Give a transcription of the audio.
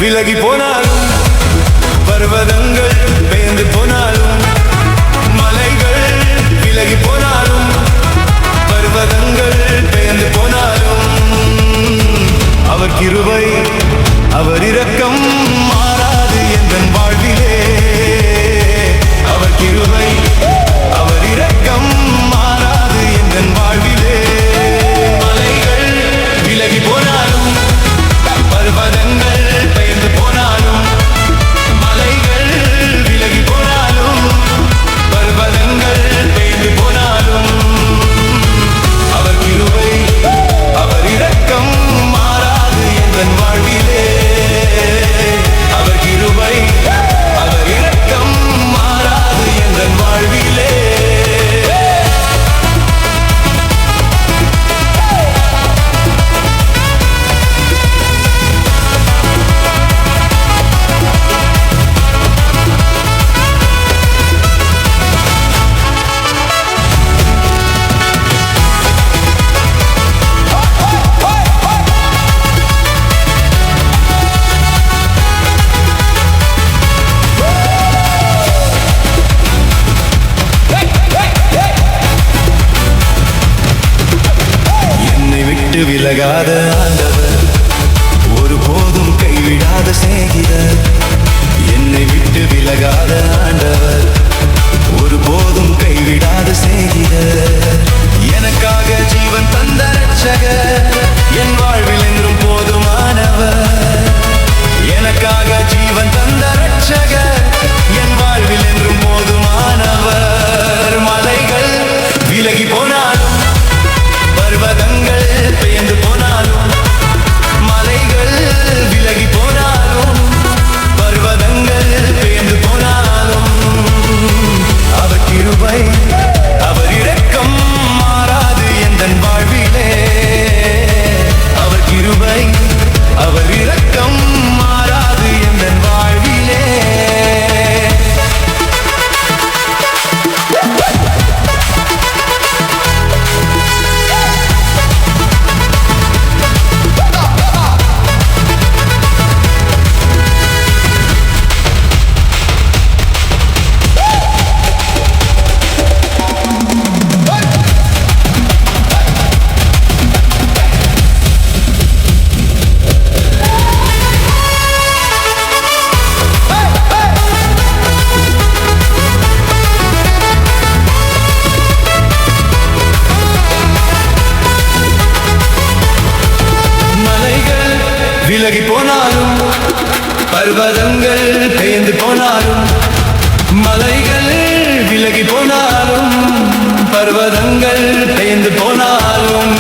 விலகி போனாலும் பர்வதங்கள் பெயர்ந்து போனாலும் மலைகள் விலகி போனாலும் பர்வதங்கள் பெயர்ந்து போனாலும் அவர் கிருபை அவர் இரக்கம் மாறாது எந்தன் வாழ்விலே. அவர் கிருபை அவர் இரக்கம் மாறாது எந்தன் வாழ்விலே. மலைகள் விலகி போனாலும் பர்வதங்கள் பெயர்ந்து போனாலும் மலைகள் விலகி போனாலும் பர்வதங்கள் பெயர்ந்து போனாலும் அவர் கிருபை அவர் இரக்கம் மாறாது எந்தன் வாழ்விலே. அவர் கிருபை அவர் இரக்கம் மாறாது எந்தன் வாழ்விலே. விலகாத ஆண்டவர் ஒருபோதும் கைவிடாத சிநேகிதர். என்னை விட்டு விலகாத ஆண்டவர் ஒருபோதும் கைவிடாத சிநேகிதர். எனக்காக ஜீவன் தந்த ரட்சகர் என் வாழ்வில் என்றும் போதுமானவர். எனக்காக ஜீவன் தந்த ரட்சகர் என் வாழ்வில் என்றும் போதுமானவர். மலைகள் விலகி போனாலும் பர்வதங்கள் பெயர்ந்து போனாலும் மலைகள் விலகி போனாலும் பர்வதங்கள் பெயர்ந்து போனாலும் அவர் கிருபை அவர் இரக்கம் மாறாது எந்தன் வாழ்விலே. அவர் கிருபை அவர் இரக்கம் மாறாது எந்தன் வாழ்விலே. விலகி போனாலும் பர்வதங்கள் பெயர்ந்து போனாலும் மலைகள் விலகி போனாலும் பர்வதங்கள் பெயர்ந்து போனாலும்